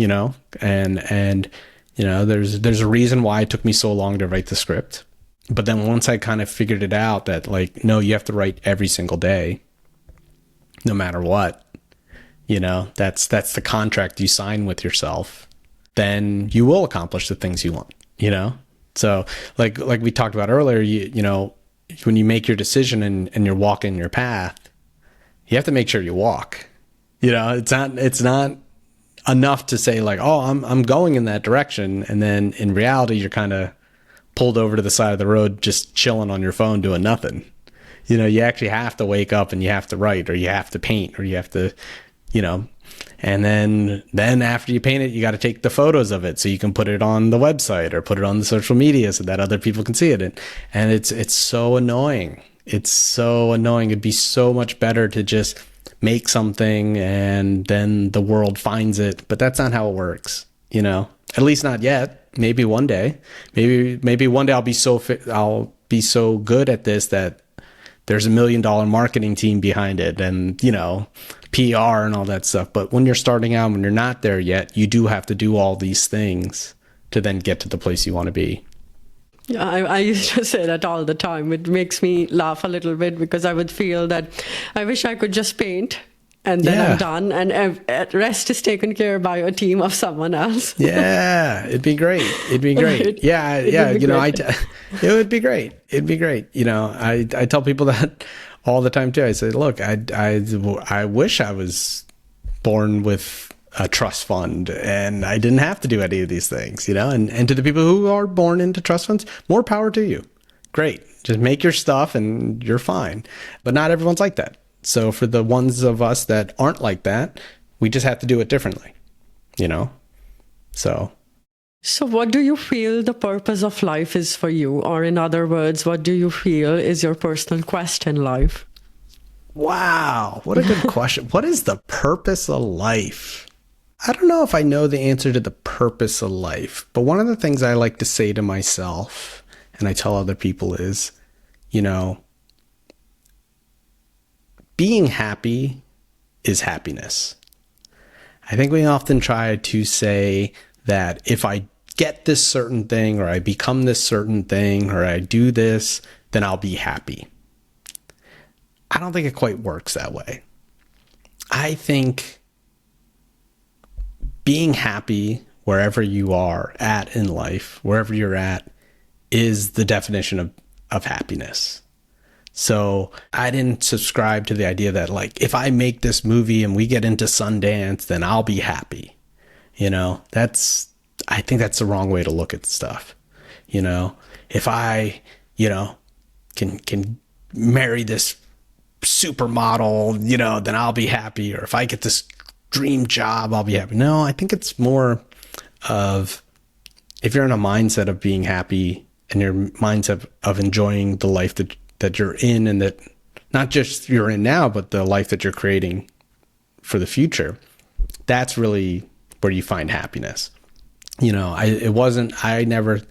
and there's a reason why it took me so long to write the script. But then once I kind of figured it out that like, no, you have to write every single day, no matter what, that's the contract you sign with yourself, then you will accomplish the things you want, So like we talked about earlier, when you make your decision and you're walking your path, you have to make sure you walk, it's not enough to say like, oh, I'm going in that direction. And then in reality, you're kind of pulled over to the side of the road, just chilling on your phone, doing nothing. You actually have to wake up and you have to write, or you have to paint, or you have to, and then after you paint it, you got to take the photos of it so you can put it on the website or put it on the social media so that other people can see it. And it's so annoying. It's so annoying. It'd be so much better to just make something and then the world finds it, but that's not how it works, at least not yet. Maybe one day, maybe one day I'll be so good at this that there's $1 million marketing team behind it and, PR and all that stuff. But when you're starting out, when you're not there yet, you do have to do all these things to then get to the place you want to be. Yeah, I used to say that all the time. It makes me laugh a little bit because I would feel that I wish I could just paint and then I'm done, and the rest is taken care by a team of someone else. Yeah, it'd be great. It'd be great. It would be great. It'd be great. I tell people that all the time too. I say, look, I wish I was born with a trust fund and I didn't have to do any of these things, and to the people who are born into trust funds, more power to you. Great. Just make your stuff and you're fine. But not everyone's like that. So for the ones of us that aren't like that, we just have to do it differently, So what do you feel the purpose of life is for you? Or in other words, what do you feel is your personal quest in life? Wow, what a good question. What is the purpose of life? I don't know if I know the answer to the purpose of life, but one of the things I like to say to myself and I tell other people is, being happy is happiness. I think we often try to say that if I get this certain thing, or I become this certain thing, or I do this, then I'll be happy. I don't think it quite works that way. I think being happy wherever you are at in life, wherever you're at, is the definition of happiness. So I didn't subscribe to the idea that like, if I make this movie and we get into Sundance, then I'll be happy. I think that's the wrong way to look at stuff. If I, can marry this supermodel, then I'll be happy. Or if I get this dream job, I'll be happy. No, I think it's more of, if you're in a mindset of being happy and your mindset of enjoying the life that you're in, and that not just you're in now, but the life that you're creating for the future, that's really where you find happiness. You know, I never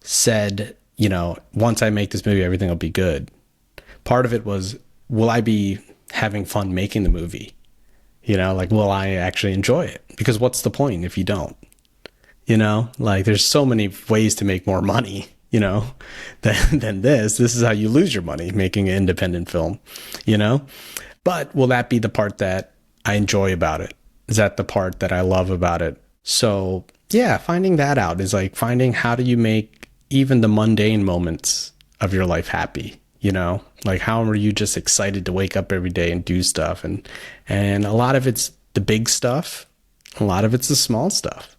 said, you know, once I make this movie, everything will be good. Part of it was, will I be having fun making the movie? You know, like, will I actually enjoy it? Because what's the point if you don't? You know, like, there's so many ways to make more money, you know, than this. This is how you lose your money, making an independent film, you know? But will that be the part that I enjoy about it? Is that the part that I love about it? So yeah, finding that out is like finding, how do you make even the mundane moments of your life happy? You know, like, how are you just excited to wake up every day and do stuff? And a lot of it's the big stuff. A lot of it's the small stuff.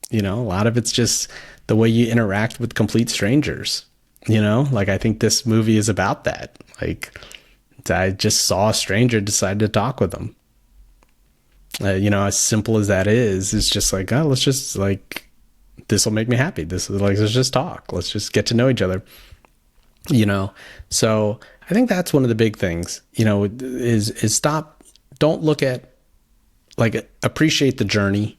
You know, a lot of it's just the way you interact with complete strangers. You know, like, I think this movie is about that. Like, I just saw a stranger, decided to talk with them. You know, as simple as that is, it's just like, oh, let's just, like, this will make me happy. This is like, let's just talk. Let's just get to know each other. You know, so I think that's one of the big things, you know, is stop, don't look at, like, appreciate the journey,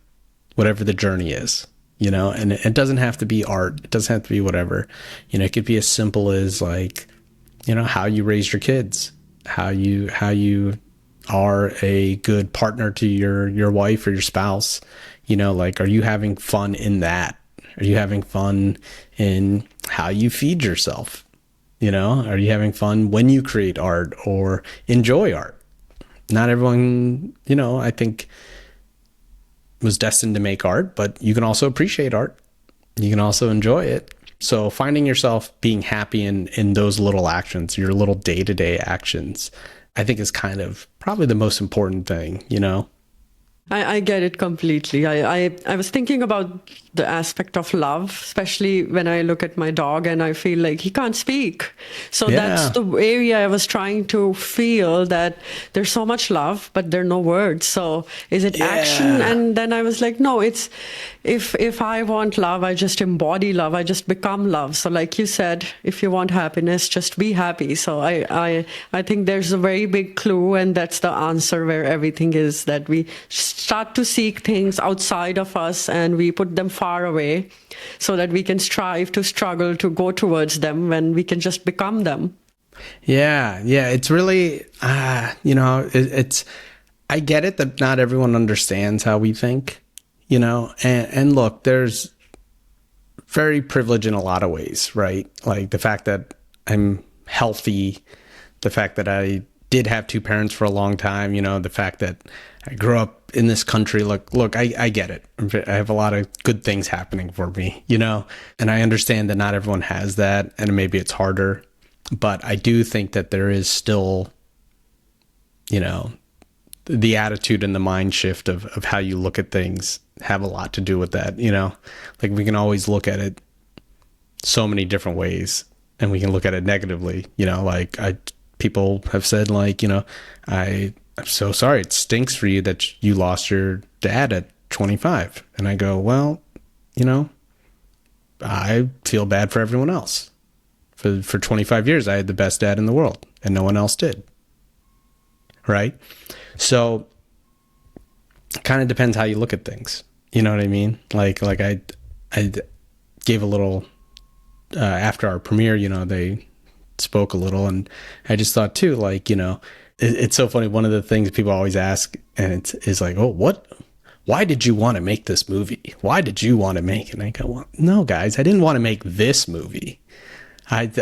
whatever the journey is, you know, and it doesn't have to be art. It doesn't have to be whatever, you know, it could be as simple as, like, you know, how you raise your kids, how you are a good partner to your wife or your spouse, you know, like, are you having fun in that? Are you having fun in how you feed yourself? You know, are you having fun when you create art or enjoy art? Not everyone, you know, I think was destined to make art, but you can also appreciate art. You can also enjoy it. So finding yourself being happy in those little actions, your little day-to-day actions, I think is kind of probably the most important thing, you know? I get it completely. I was thinking about the aspect of love, especially when I look at my dog and I feel like he can't speak. So that's the area I was trying to feel, that there's so much love, but there are no words. So is it action? And then I was like, no, it's, if I want love, I just embody love. I just become love. So like you said, if you want happiness, just be happy. So I think there's a very big clue, and that's the answer, where everything is, that we start to seek things outside of us and we put them far away so that we can strive to struggle to go towards them when we can just become them. Yeah. It's really, you know, it's, I get it that not everyone understands how we think, you know, and look, there's very privileged in a lot of ways, right? Like the fact that I'm healthy, the fact that I did have two parents for a long time, you know, the fact that I grew up in this country. Look, I get it. I have a lot of good things happening for me, you know, and I understand that not everyone has that, and maybe it's harder, but I do think that there is still, you know, the attitude and the mind shift of how you look at things have a lot to do with that, you know, like we can always look at it so many different ways, and we can look at it negatively, you know, like people have said, like, you know, I'm so sorry. It stinks for you that you lost your dad at 25. And I go, well, you know, I feel bad for everyone else. For 25 years, I had the best dad in the world and no one else did. Right? So it kind of depends how you look at things. You know what I mean? Like I gave a little, after our premiere, you know, they spoke a little, and I just thought too, like, you know, it's so funny. One of the things people always ask, and it's like, oh, why did you want to make this movie? Why did you want to make it? And I go, well, no, guys, I didn't want to make this movie. I'd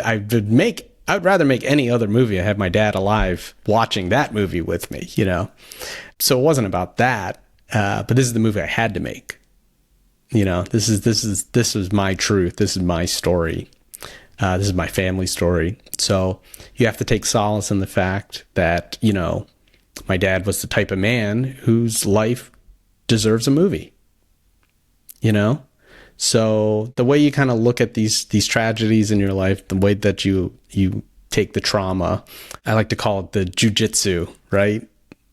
rather make any other movie. I have my dad alive watching that movie with me, you know? So it wasn't about that. But this is the movie I had to make. You know, this is my truth. This is my story. This is my family story. So you have to take solace in the fact that, you know, my dad was the type of man whose life deserves a movie, you know? So the way you kind of look at these tragedies in your life, the way that you take the trauma, I like to call it the Jiu-Jitsu, right?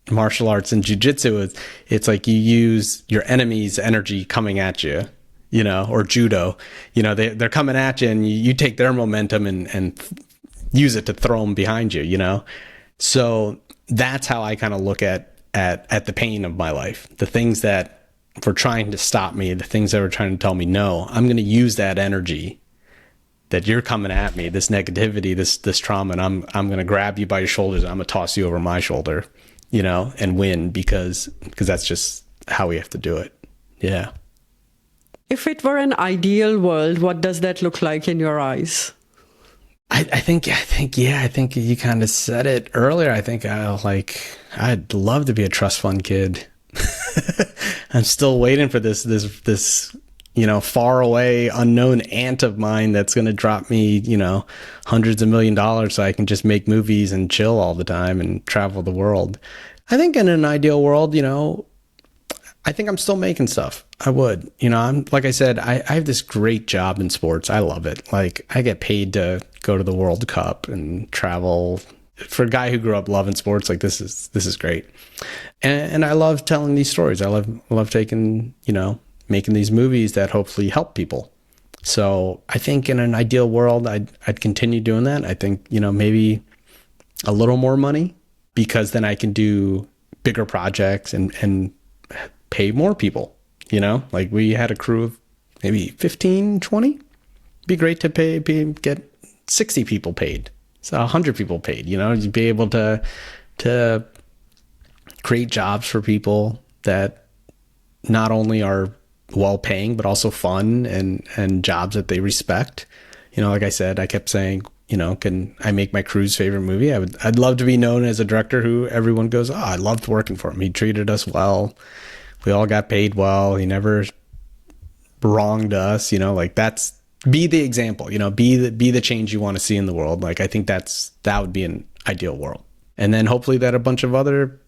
Martial arts and Jiu-Jitsu, it's like you use your enemy's energy coming at you, you know, or judo, you know, they're coming at you, and you take their momentum and use it to throw them behind you, you know? So that's how I kind of look at the pain of my life. The things that were trying to stop me, the things that were trying to tell me no, I'm going to use that energy that you're coming at me, this negativity, this trauma, and I'm going to grab you by your shoulders. I'm going to toss you over my shoulder, and win because that's just how we have to do it. Yeah. If it were an ideal world, what does that look like in your eyes? I think you kind of said it earlier. I think I'd love to be a trust fund kid. I'm still waiting for this far away unknown aunt of mine that's going to drop me, hundreds of $1,000,000 so I can just make movies and chill all the time and travel the world. I think in an ideal world, I think I'm still making stuff. I would, I'm, like I said, I have this great job in sports. I love it. Like, I get paid to go to the World Cup and travel. For a guy who grew up loving sports, like this is great. And I love telling these stories. I love taking, making these movies that hopefully help people. So I think in an ideal world, I'd continue doing that. I think, maybe a little more money, because then I can do bigger projects and pay more people, like we had a crew of maybe 15, 20. It'd be great to get 60 people paid. So 100 people paid, you'd be able to create jobs for people that not only are well paying, but also fun and jobs that they respect. Like I said, I kept saying, can I make my crew's favorite movie? I'd love to be known as a director who everyone goes, oh, I loved working for him. He treated us well. We all got paid well. He never wronged us, that's, be the example, be the change you want to see in the world. Like, I think that would be an ideal world. And then hopefully that a bunch of other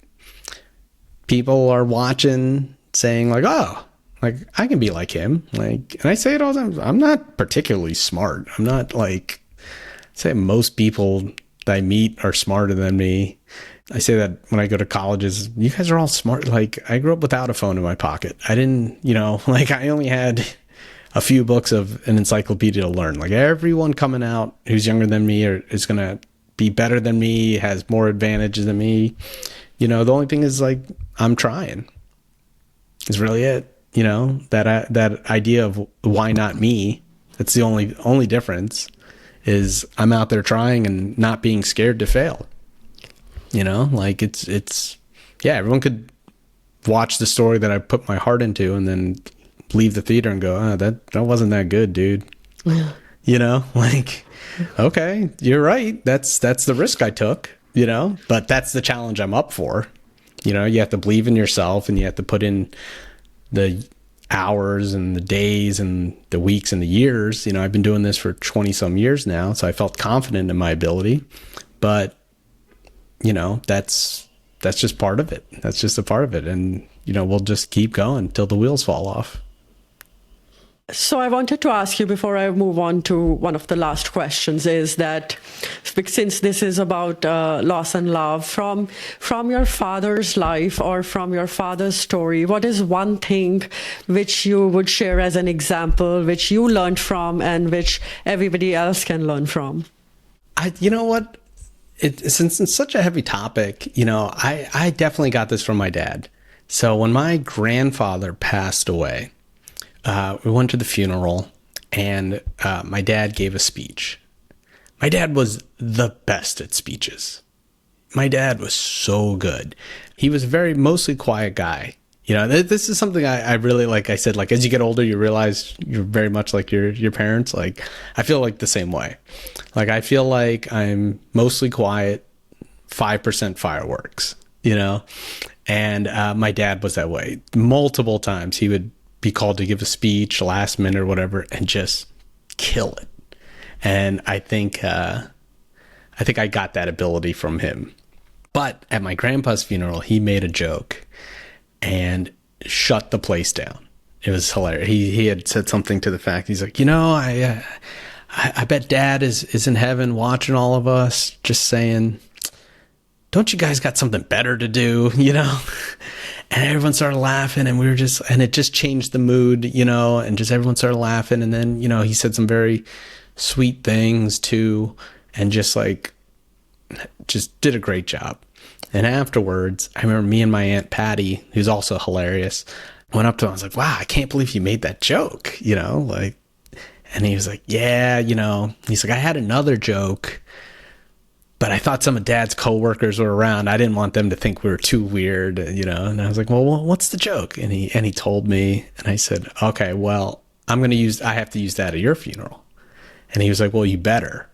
people are watching saying like, oh, like I can be like him. Like, and I say it all the time. I'm not particularly smart. I'm not like, say most people that I meet are smarter than me. I say that when I go to colleges, you guys are all smart. Like, I grew up without a phone in my pocket. I didn't, I only had a few books of an encyclopedia to learn. Like, everyone coming out who's younger than me is going to be better than me, has more advantages than me. The only thing is, like, I'm trying is really it. That idea of why not me, that's the only difference, is I'm out there trying and not being scared to fail. Like it's everyone could watch the story that I put my heart into and then leave the theater and go, oh, that wasn't that good, dude. Like, okay, you're right. That's the risk I took, but that's the challenge I'm up for. You have to believe in yourself, and you have to put in the hours and the days and the weeks and the years. I've been doing this for 20 some years now. So I felt confident in my ability, but that's just part of it. That's just a part of it. And, we'll just keep going till the wheels fall off. So I wanted to ask you, before I move on to one of the last questions, is that since this is about loss and love, from your father's life or from your father's story, what is one thing which you would share as an example, which you learned from and which everybody else can learn from? You know what? Since it's such a heavy topic, I definitely got this from my dad. So when my grandfather passed away, we went to the funeral, and my dad gave a speech. My dad was the best at speeches. My dad was so good. He was a mostly quiet guy. This is something I really, like I said, like, as you get older, you realize you're very much like your parents. Like, I feel like the same way. Like, I feel like I'm mostly quiet, 5% fireworks, and my dad was that way. Multiple times he would be called to give a speech last minute or whatever and just kill it. And I think I got that ability from him. But at my grandpa's funeral, he made a joke and shut the place down. It was hilarious. He had said something to the fact, he's like, I bet Dad is in heaven watching all of us, just saying, don't you guys got something better to do, And everyone started laughing, and it just changed the mood, and just everyone started laughing. And then, he said some very sweet things too. And just like, just did a great job. And afterwards, I remember me and my Aunt Patty, who's also hilarious, went up to him. I was like, wow, I can't believe you made that joke, like, and he was like, yeah, he's like, I had another joke, but I thought some of Dad's coworkers were around. I didn't want them to think we were too weird, and I was like, well, what's the joke? And he told me, and I said, okay, well, I have to use that at your funeral. And he was like, well, you better.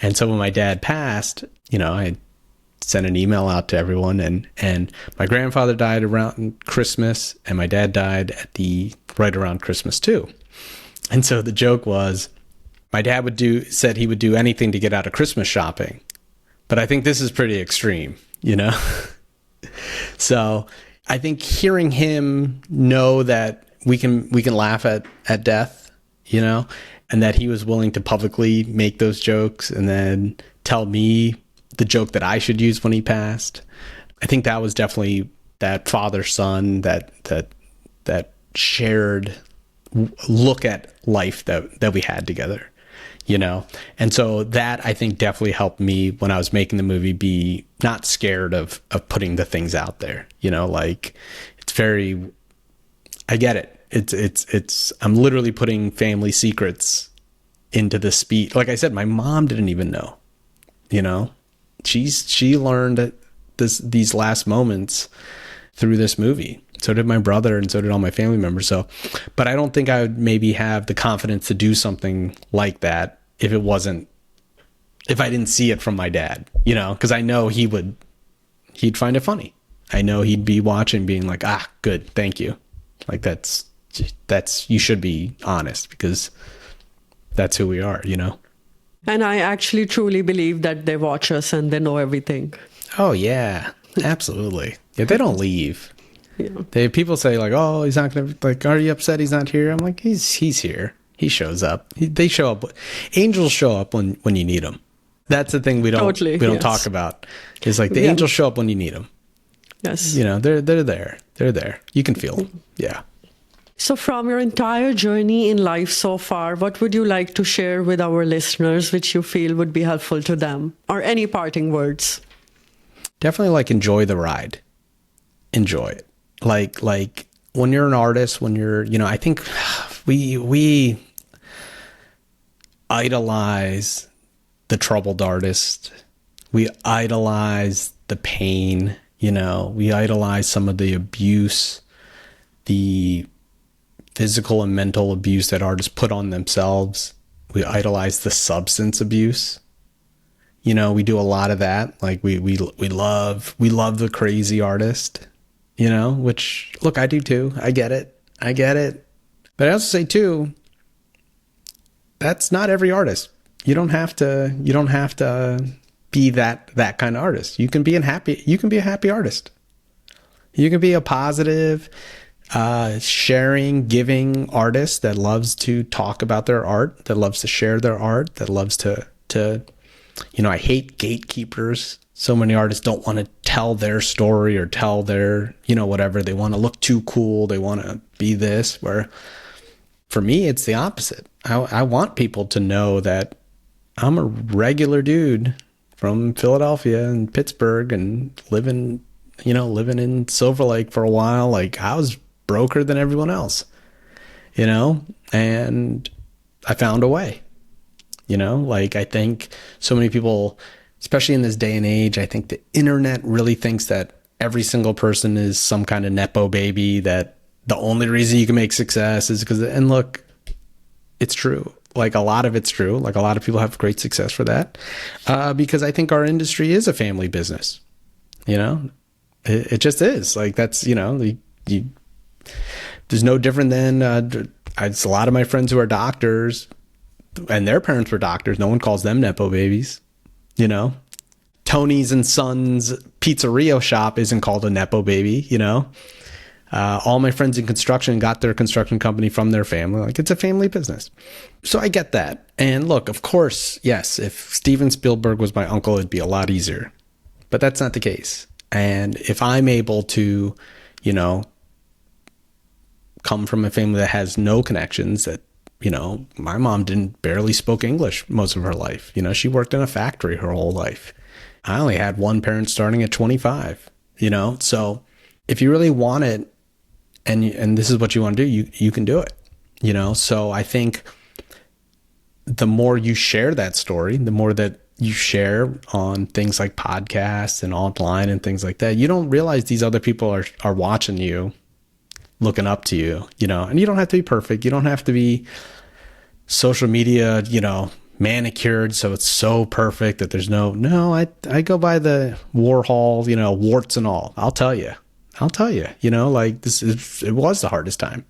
And so when my dad passed, I sent an email out to everyone, and my grandfather died around Christmas, and my dad died right around Christmas too. And so the joke was, my dad said he would do anything to get out of Christmas shopping, but I think this is pretty extreme, So I think hearing him know that we can laugh at death, and that he was willing to publicly make those jokes and then tell me the joke that I should use when he passed. I think that was definitely that father-son, that shared look at life that we had together, And so that, I think, definitely helped me when I was making the movie be not scared of putting the things out there, like it's very, I get it. It's I'm literally putting family secrets into the speech. Like I said, my mom didn't even know, she learned these last moments through this movie. So did my brother, and so did all my family members. So, but I don't think I would maybe have the confidence to do something like that if I didn't see it from my dad, because I know he'd find it funny. I know he'd be watching being like, good, thank you. Like that's, you should be honest, because that's who we are, And I actually truly believe that they watch us and they know everything. Oh yeah, absolutely. Yeah, they don't leave. Yeah. People say like, oh, he's not going to, like, are you upset he's not here? I'm like, he's here. He shows up. They show up. Angels show up when you need them. That's the thing we don't talk about. Is like the angels show up when you need them. Yes. They're there. They're there. You can feel them. Yeah. So from your entire journey in life so far, what would you like to share with our listeners which you feel would be helpful to them? Or any parting words? Definitely enjoy the ride. Enjoy it. Like when you're an artist, when you're, I think we idolize the troubled artist. We idolize the pain, we idolize some of the abuse, the physical and mental abuse that artists put on themselves. We idolize the substance abuse. We do a lot of that. Like we love the crazy artist, which, look, I do too. I get it. But I also say too, that's not every artist. You don't have to be that kind of artist. You can be a happy artist. You can be a positive, sharing, giving artist that loves to talk about their art, that loves to share their art, that loves to I hate gatekeepers. So many artists don't want to tell their story or tell their, whatever. They want to look too cool. They want to be this, where for me, it's the opposite. I want people to know that I'm a regular dude from Philadelphia and Pittsburgh and living in Silver Lake for a while. Like, I was broker than everyone else, and I found a way. I think so many people, especially in this day and age, I think the internet really thinks that every single person is some kind of Nepo baby, that the only reason you can make success is because, and look, it's true. Like, a lot of it's true. Like, a lot of people have great success for that, because I think our industry is a family business. It just is. Like, that's, there's no different than, it's a lot of my friends who are doctors, and their parents were doctors. No one calls them Nepo babies. Tony's and Sons pizzeria shop isn't called a Nepo baby. All my friends in construction got their construction company from their family. Like, it's a family business. So I get that. And look, of course, yes, if Steven Spielberg was my uncle, it'd be a lot easier. But that's not the case. And if I'm able to, come from a family that has no connections, that, my mom barely spoke English most of her life. She worked in a factory her whole life. I only had one parent starting at 25, you know? So if you really want it and this is what you want to do, you can do it, you know? So I think the more you share that story, the more that you share on things like podcasts and online and things like that, you don't realize these other people are watching you, looking up to you, you know, and you don't have to be perfect. You don't have to be social media, you know, manicured so it's so perfect that there's no, I go by the Warhol, you know, warts and all. I'll tell you, you know, like it was the hardest time.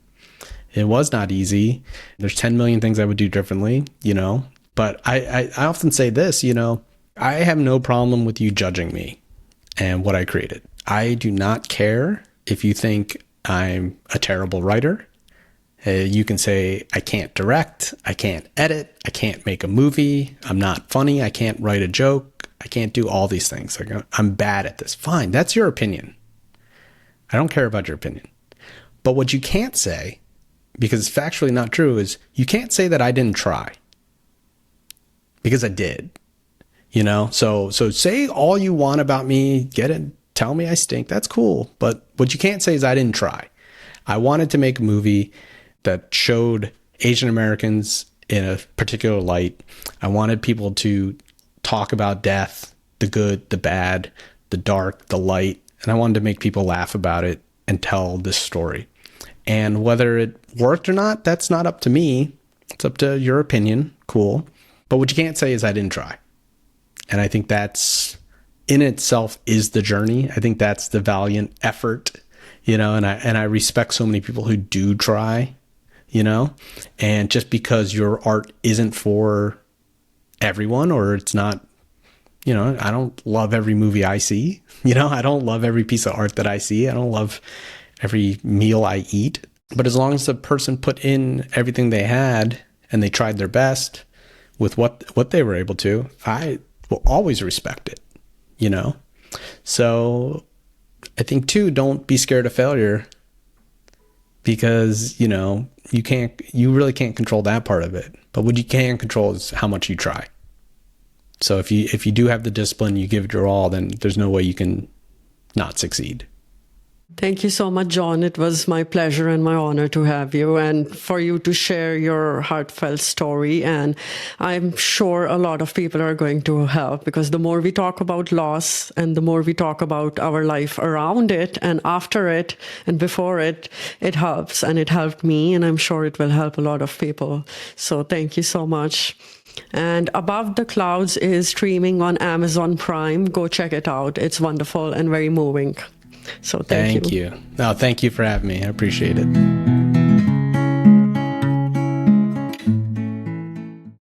It was not easy. There's 10 million things I would do differently, you know, but I often say this, you know, I have no problem with you judging me and what I created. I do not care if you think I'm a terrible writer. You can say, I can't direct, I can't edit, I can't make a movie, I'm not funny, I can't write a joke, I can't do all these things. Like, I'm bad at this. Fine, that's your opinion. I don't care about your opinion. But what you can't say, because it's factually not true, is you can't say that I didn't try. Because I did. You know, so say all you want about me, get it, tell me I stink, that's cool. But what you can't say is I didn't try. I wanted to make a movie that showed Asian Americans in a particular light. I wanted people to talk about death, the good, the bad, the dark, the light, and I wanted to make people laugh about it and tell this story. And whether it worked or not, that's not up to me. It's up to your opinion. Cool. But what you can't say is I didn't try. And I think that's in itself is the journey. I think that's the valiant effort, you know, and I respect so many people who do try, you know, and just because your art isn't for everyone or it's not, you know, I don't love every movie I see, you know, I don't love every piece of art that I see. I don't love every meal I eat, but as long as the person put in everything they had and they tried their best with what they were able to, I will always respect it, you know? So I think too, don't be scared of failure because, you know, you really can't control that part of it. But what you can control is how much you try. So if you do have the discipline, you give it your all, then there's no way you can not succeed. Thank you so much, Jon. It was my pleasure and my honor to have you and for you to share your heartfelt story. And I'm sure a lot of people are going to help because the more we talk about loss and the more we talk about our life around it and after it and before it, it helps. And it helped me, and I'm sure it will help a lot of people. So thank you so much. And Above the Clouds is streaming on Amazon Prime. Go check it out. It's wonderful and very moving. So thank you. No, thank you for having me. I appreciate it.